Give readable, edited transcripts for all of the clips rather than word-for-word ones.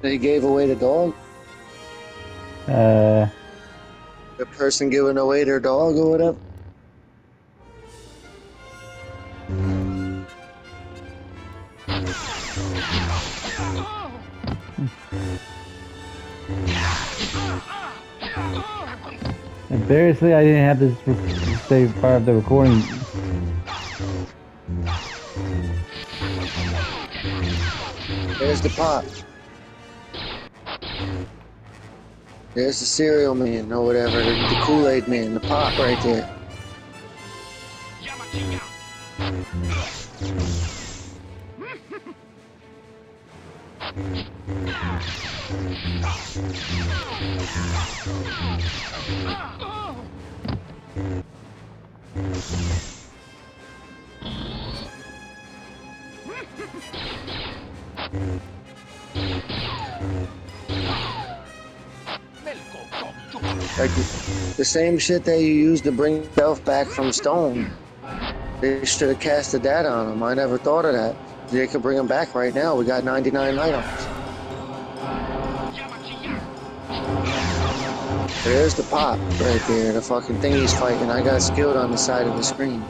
They gave away the dog. Uh, The person giving away their dog or whatever. Embarrassingly, I didn't have this save part of the recording. There's the pop. There's the cereal man or whatever, the Kool-Aid man, the pop right there. Like the same shit that you used to bring yourself back from Stone. They should have casted that on him. I never thought of that. They could bring him back right now. We got 99 items. There's the pop right there, the fucking thing he's fighting. I got skilled on the side of the screen.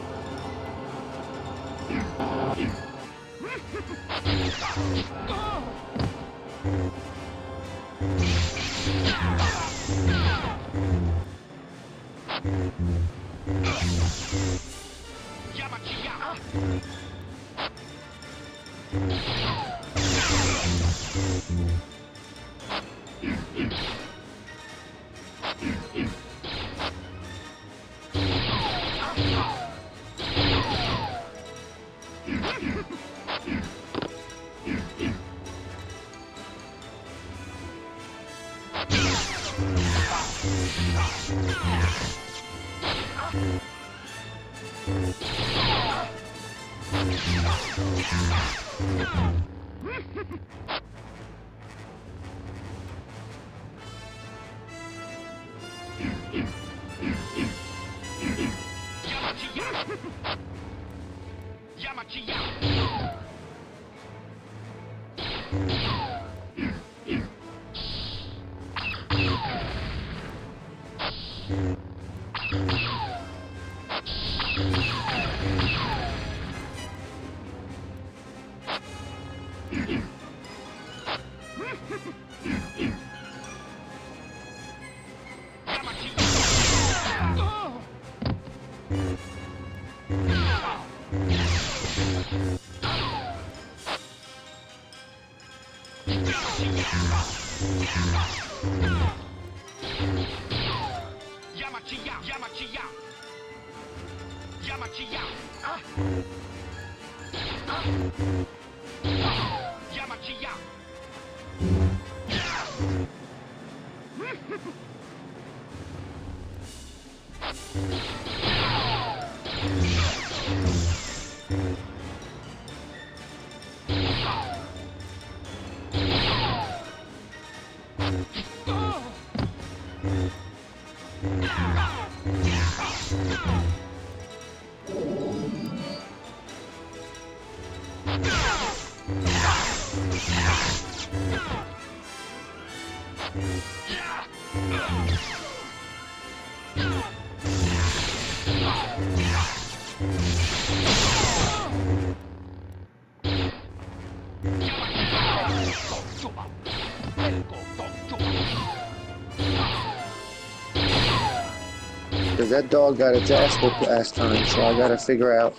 Because that dog got its ass whooped last time, so I gotta figure out,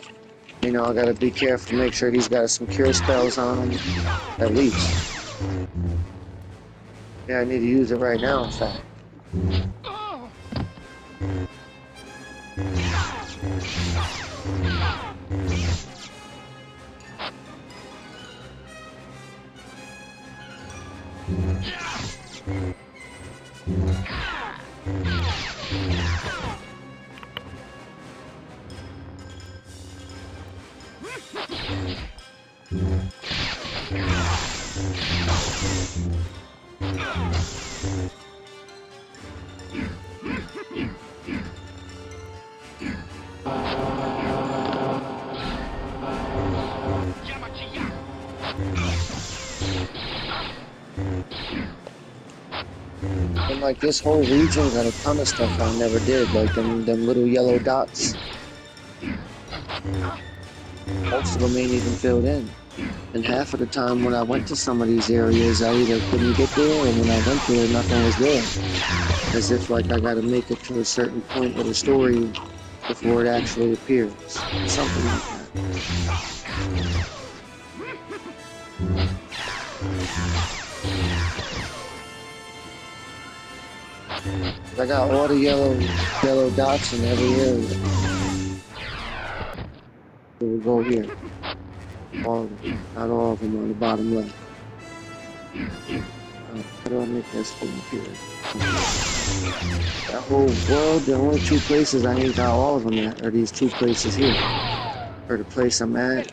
I gotta be careful, make sure he's got some cure spells on him, at least. Yeah, I need to use it right now, in fact. like this whole region got a ton of stuff I never did, like them little yellow dots. Most of them ain't even filled in. And half of the time when I went to some of these areas, I either couldn't get there, or when I went there, nothing was there. As if like I got to make it to a certain point of the story before it actually appears. Something like that. I got all the yellow dots in every area. So we'll go here. All of them. Not all of them on the bottom left. How do I make that screen appear? That whole world, the only two places I ain't got all of them at are these two places here. Or the place I'm at,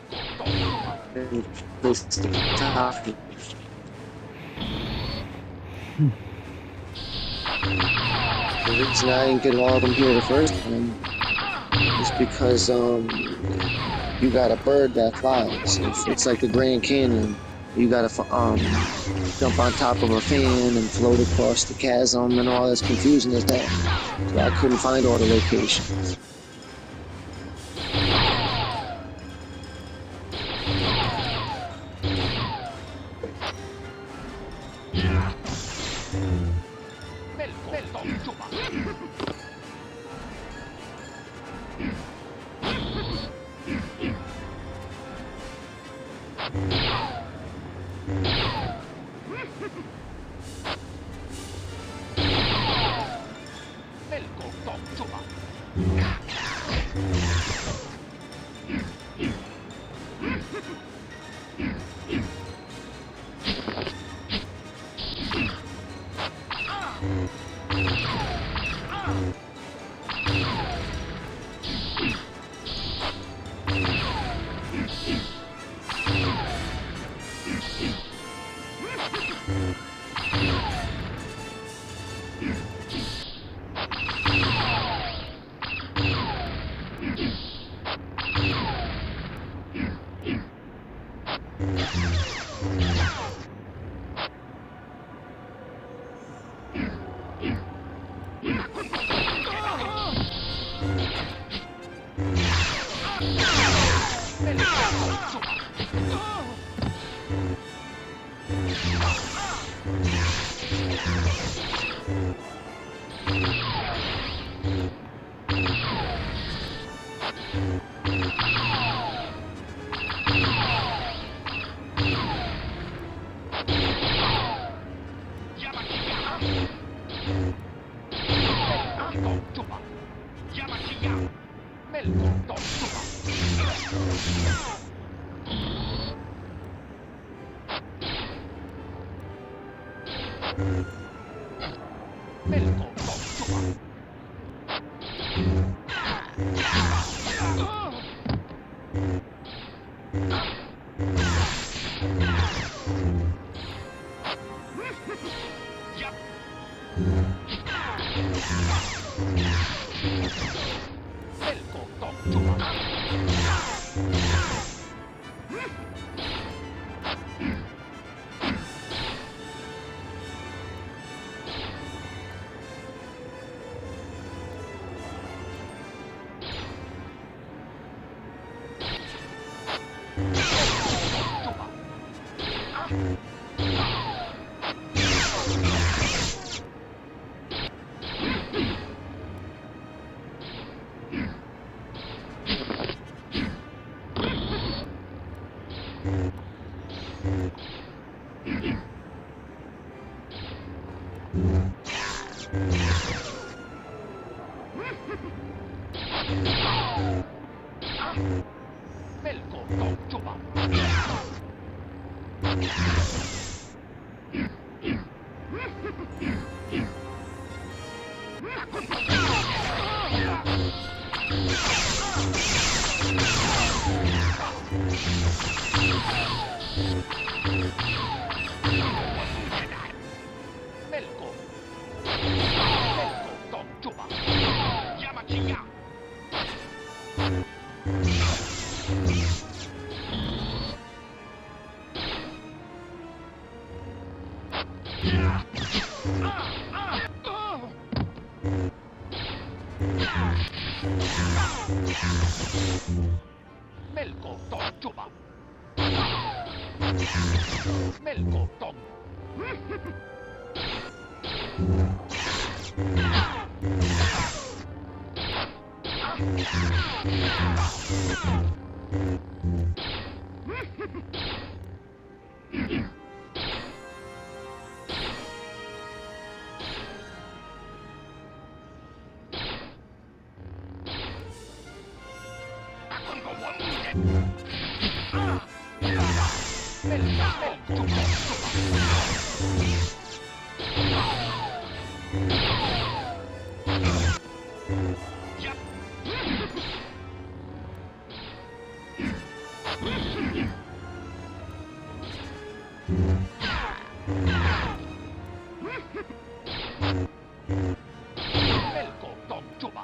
and the place at the top here. The reason I didn't get all of them here the first time is because you got a bird that flies. It's like the Grand Canyon. You gotta jump on top of a fan and float across the chasm and all that's confusing as that. So I couldn't find all the locations. Melko tong chuba. Melko tong. Akon ko wonde. Melko chuba. Yap. Melko tong chuba.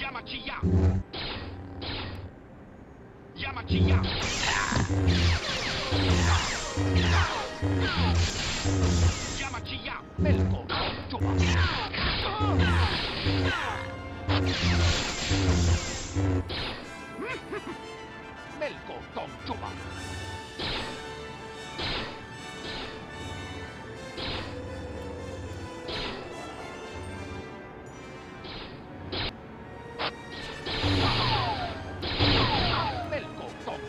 Yamachiya. Yamachiya. Yamachiya. Melko chuba. Melko tong chuba. Melko tong.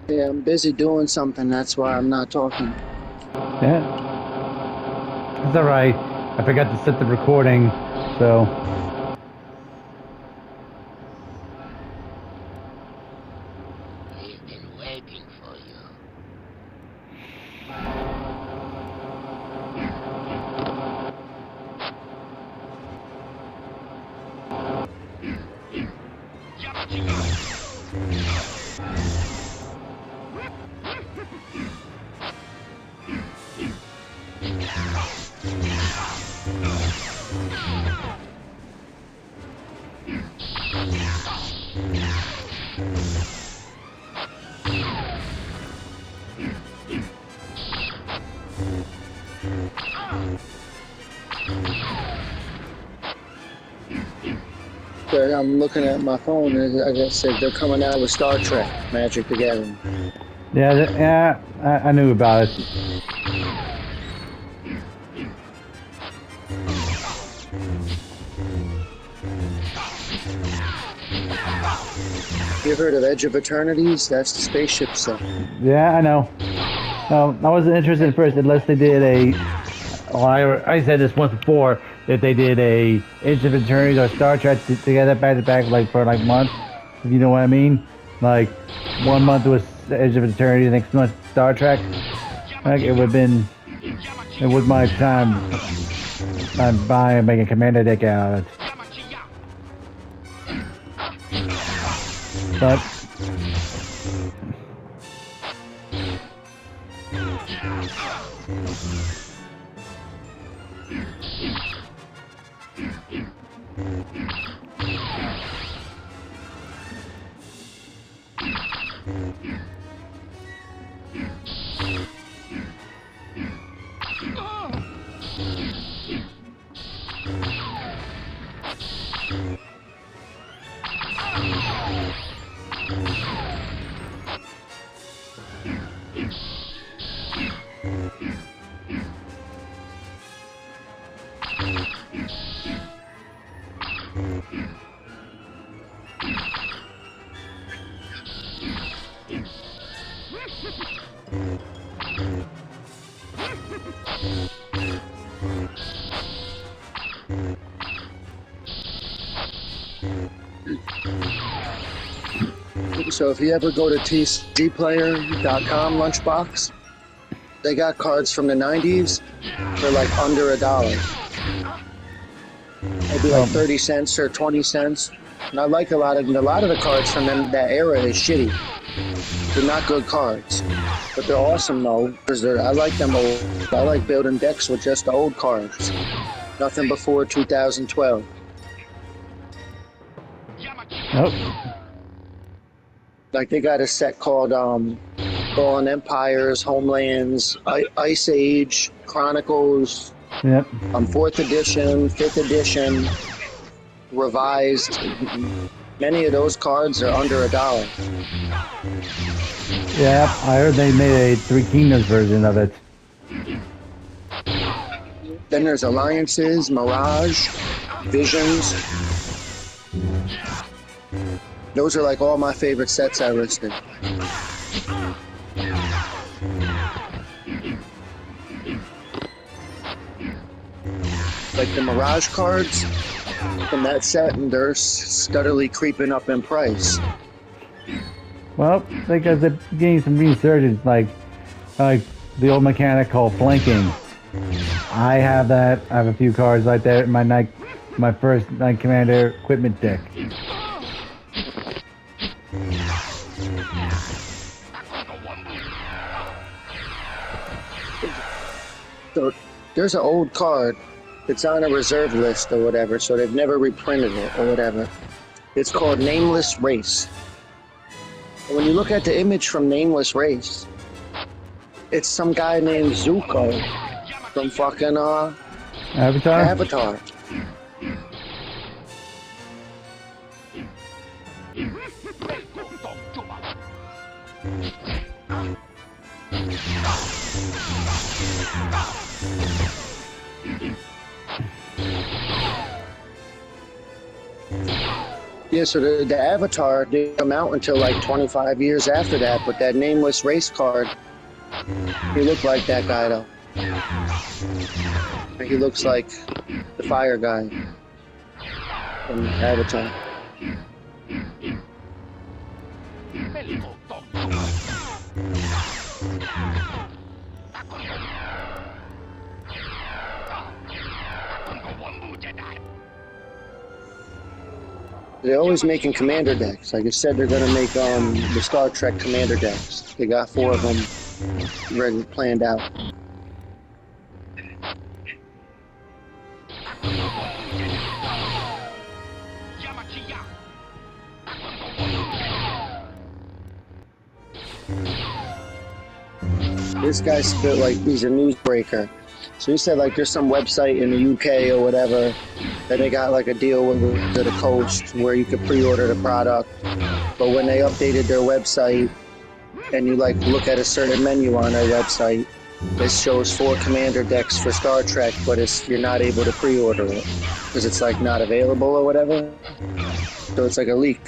Yeah, I'm busy doing something. That's why I'm not talking. Yeah. It's alright. I forgot to set the recording, so. We've been waiting for you. But I'm looking at my phone, and like I said, they're coming out with Star Trek: Magic the Gathering. Yeah, I knew about it. You heard of Edge of Eternities? That's the spaceship set. Yeah, I know. No, I wasn't interested at first unless they did a. Well, I said this once before that they did a Age of Eternities or Star Trek together back to back like for like months. If you know what I mean. Like 1 month was Age of Eternity, the next month Star Trek. Like it would have been. It was my time. I'm buying and making commander deck out of it. But So if you ever go to tcgplayer.com lunchbox, they got cards from the 90s for like under $1. Maybe like 30 cents or 20 cents. And I like a lot of the cards from that era is shitty. They're not good cards, but they're awesome though because I like them old. I like building decks with just the old cards. Nothing before 2012. nope. Like they got a set called Fallen Empires, Homelands, Ice Age, Chronicles, Yep. 4th edition, 5th edition, revised. Many of those cards are under $1. Yeah, I heard they made a Three Kingdoms version of it. Then there's Alliances, Mirage, Visions. Those are like all my favorite sets I listed. Like the Mirage cards from that set, and they're steadily creeping up in price. Well, because they're getting some resurgence, like the old mechanic called flanking. I have that. I have a few cards like that in my first Knight Commander equipment deck. So there's an old card. It's on a reserve list or whatever, so they've never reprinted it or whatever. It's called Nameless Race. And when you look at the image from Nameless Race, it's some guy named Zuko from fucking Avatar. Yeah, so the Avatar didn't come out until like 25 years after that, but that Nameless Race card, he looked like that guy though. He looks like the fire guy from Avatar. They're always making commander decks. Like I said, they're gonna make the Star Trek commander decks. They got 4 of them ready, planned out. This guy's spit like he's a newsbreaker. So he said like there's some website in the UK or whatever that they got like a deal with the coast where you could pre-order the product. But when they updated their website and you like look at a certain menu on their website, it shows 4 commander decks for Star Trek, but you're not able to pre-order it because it's like not available or whatever. So it's like a leak.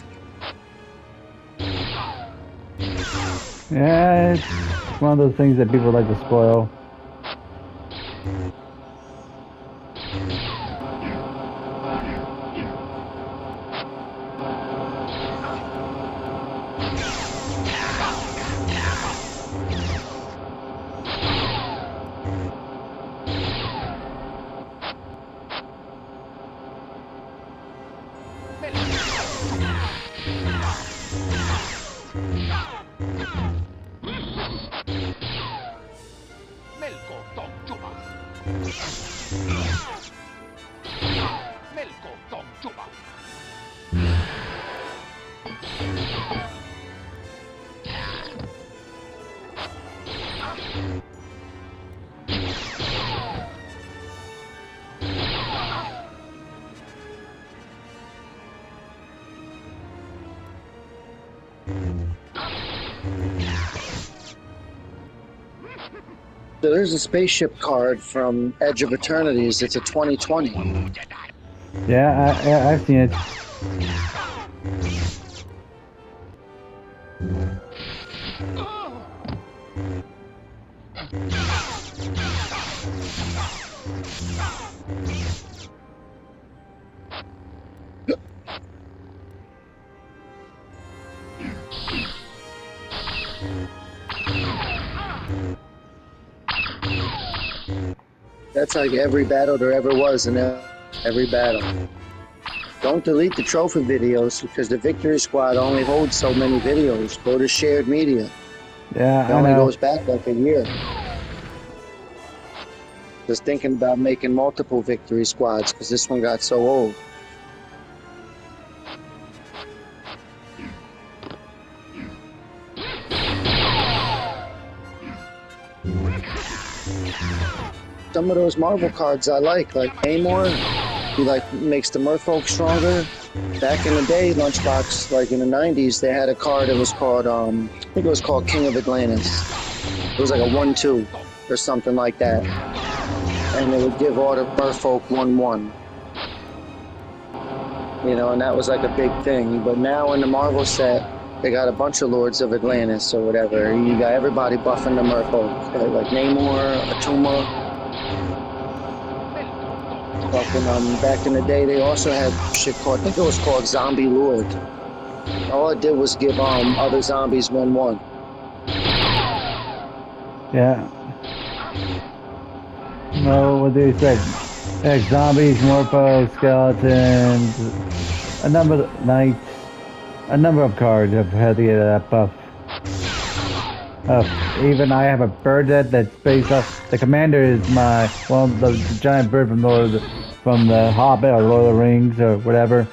Yeah, it's one of those things that people like to spoil. So there's a spaceship card from Edge of Eternities. It's a 2020. Yeah, I've seen it. That's like every battle there ever was in every battle. Don't delete the trophy videos because the Victory Squad only holds so many videos. Go to shared media. Yeah, It I only know. goes back like a year. Just thinking about making multiple Victory Squads because this one got so old. Some of those Marvel cards I like Namor. He like makes the Merfolk stronger. Back in the day, Lunchbox, like in the 90s, they had a card that was called, I think it was called King of Atlantis. It was like a 1-2 or something like that. And they would give all the Merfolk 1-1. You know, and that was like a big thing. But now in the Marvel set, they got a bunch of Lords of Atlantis or whatever. You got everybody buffing the Merfolk. Like Namor, Atuma. Fucking, back in the day, they also had shit called, I think it was called Zombie Lord. All it did was give other zombies 1-1. Yeah. No, what do you expect? Like zombies, morphos, skeletons, a number of knights, a number of cards have had to get that buff. Even I have a bird that's based off. The commander is the giant bird from from the Hobbit or Lord of the Rings or whatever.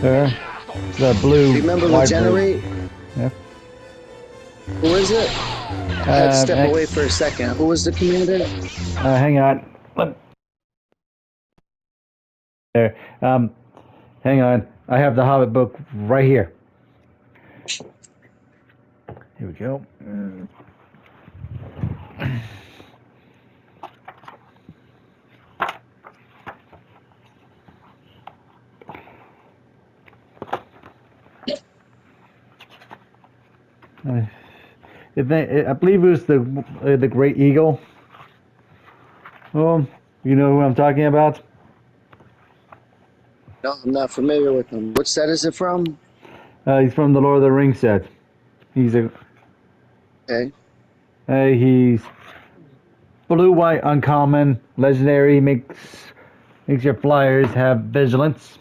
The blue. Do you remember white Regenerate? bird. Yeah. Who is it? I had to step away for a second. Who was the commander? Hang on. There. Hang on. I have the Hobbit book right here. Here we go. I believe it was the Great Eagle. Well, you know who I'm talking about? No, I'm not familiar with him. What set is it from? He's from the Lord of the Rings set. He's Okay. he's blue, white, uncommon, legendary. Makes your flyers have vigilance.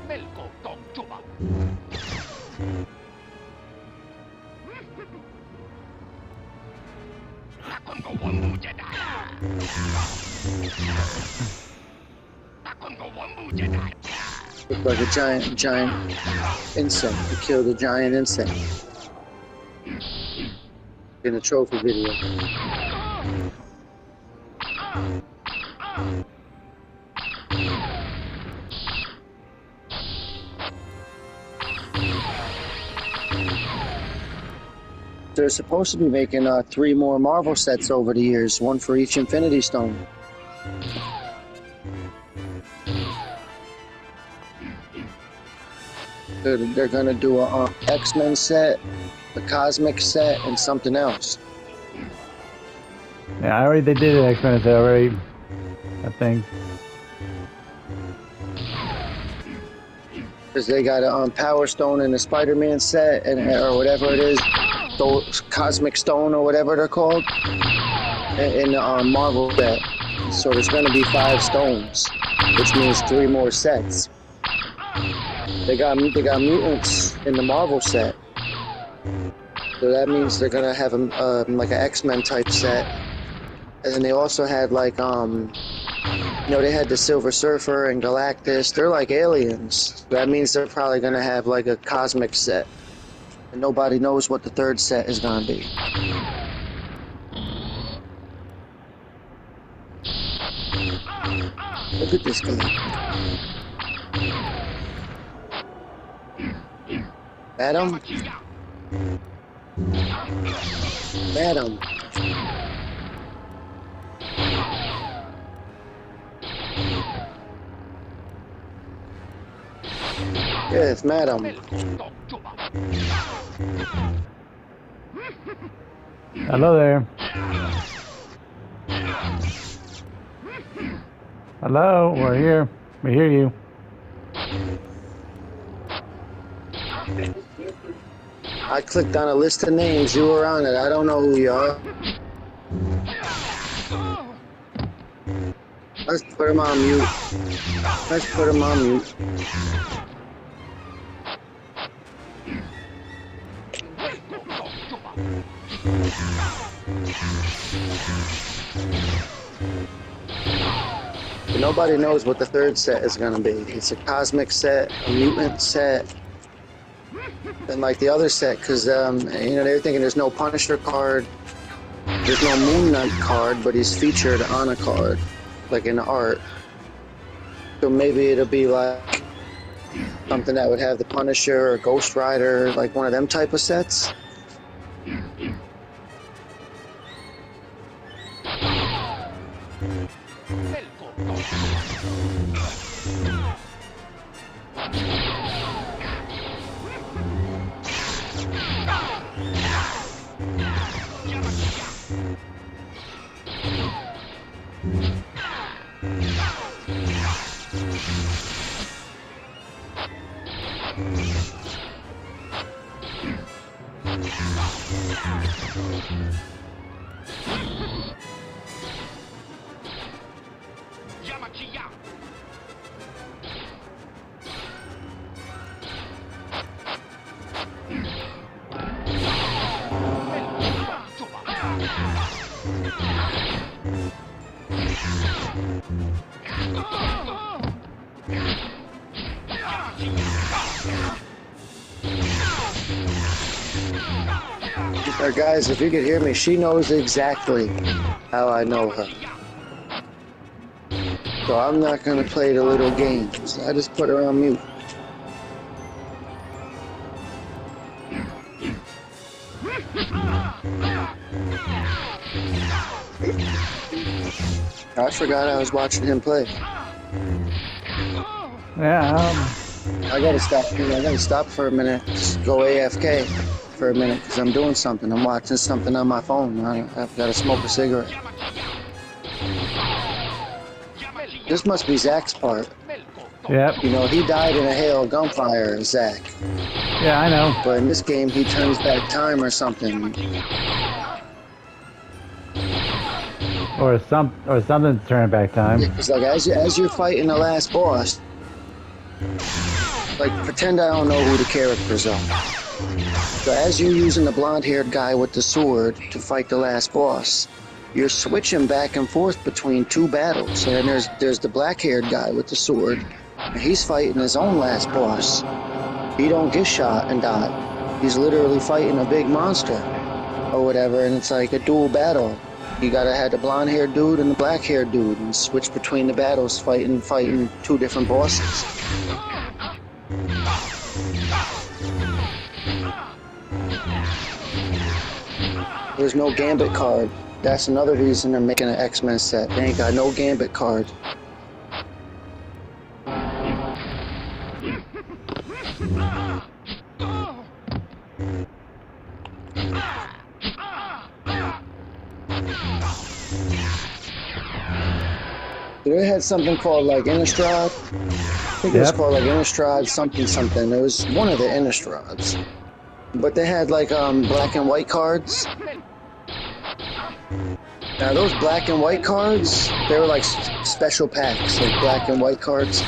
Melko Tong Juba. Takon go Wambu Jedi. Takon go Wambu Jedi. Looked like a giant insect. He killed a giant insect in a trophy video. They're supposed to be making 3 more Marvel sets over the years, one for each Infinity Stone. They're gonna do a X-Men set, a Cosmic set, and something else. Yeah, they did an X-Men set already, I think. Because they got a Power Stone in the Spider-Man set, or whatever it is, Cosmic Stone or whatever they're called, in the Marvel set. So there's going to be 5 stones, which means 3 more sets. They got mutants in the Marvel set, so that means they're going to have like an X-Men type set, and then they also had like they had the Silver Surfer and Galactus. They're like aliens. That means they're probably going to have like a cosmic set. And nobody knows what the 3rd set is going to be. Look at this guy. Madam? Madam. Yes, madam. Hello there. Hello, we're here. We hear you. I clicked on a list of names. You were on it. I don't know who you are. Let's put him on mute. Let's put him on mute. But nobody knows what the 3rd set is going to be. It's a cosmic set, a mutant set, and like the other set, because they were thinking there's no Punisher card, there's no Moon Knight card, but he's featured on a card, like in art. So maybe it'll be like something that would have the Punisher or Ghost Rider, like one of them type of sets. Guys, if you could hear me, she knows exactly how I know her. So I'm not going to play the little games. I just put her on mute. I forgot I was watching him play. Yeah, I gotta stop. I gotta stop for a minute. Just go AFK for a minute because I'm doing something. I'm watching something on my phone. I've got to smoke a cigarette. This must be Zach's part. Yep. He died in a hail of gunfire, Zach. Yeah, I know. But in this game, he turns back time or something. or something to turn back time. Yeah, because like as you're fighting the last boss, like pretend I don't know who the characters are. So as you're using the blonde-haired guy with the sword to fight the last boss, you're switching back and forth between two battles. And there's the black-haired guy with the sword, and he's fighting his own last boss. He don't get shot and die. He's literally fighting a big monster or whatever, and it's like a dual battle. You gotta have the blonde-haired dude and the black-haired dude, and switch between the battles, fighting two different bosses. There's no Gambit card. That's another reason they're making an X-Men set. They ain't got no Gambit card. They had something called like Innistrad. I think it was Yep. called like Innistrad something something. It was one of the Innistrads. But they had like black and white cards. Now those black and white cards, they were like special packs, like black and white cards.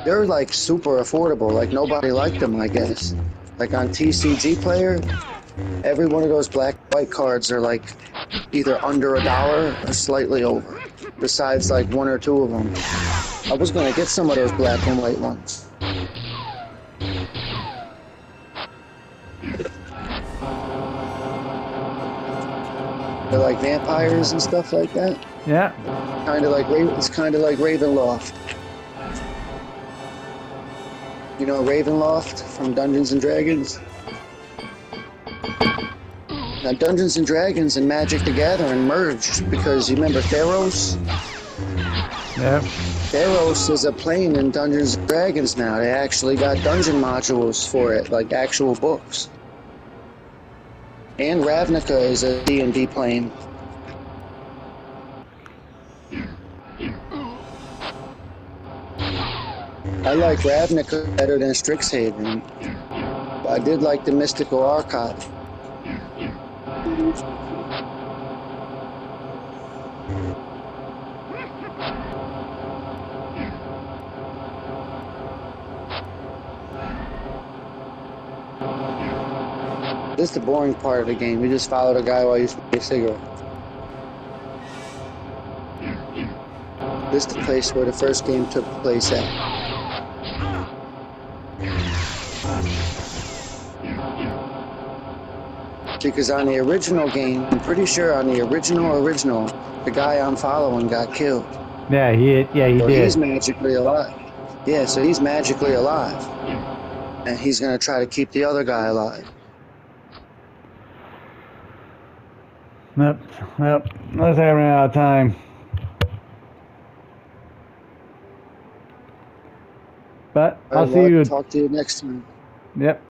They were like super affordable. Like nobody liked them, I guess. Like on TCG Player, every one of those black and white cards are like either under $1 or slightly over. Besides like one or two of them. I was gonna get some of those black and white ones. They're like vampires and stuff like that. Yeah. It's kind of like Ravenloft. You know Ravenloft from Dungeons and Dragons? Now Dungeons and Dragons and Magic the Gathering merged because you remember Theros? Yep. Theros is a plane in Dungeons and Dragons now. They actually got dungeon modules for it, like actual books. And Ravnica is a D&D plane. I like Ravnica better than Strixhaven. But I did like the Mystical Archive. This is the boring part of the game. You just follow the guy while you smoke a cigarette. This is the place where the first game took place at. Because on the original game, I'm pretty sure on the original, the guy I'm following got killed. Yeah, he So did. he's magically alive. Yeah, so he's magically alive. And he's gonna try to keep the other guy alive. Yep. Let's say I ran out of time. But All I'll right, see well, you. talk to you next time. Yep.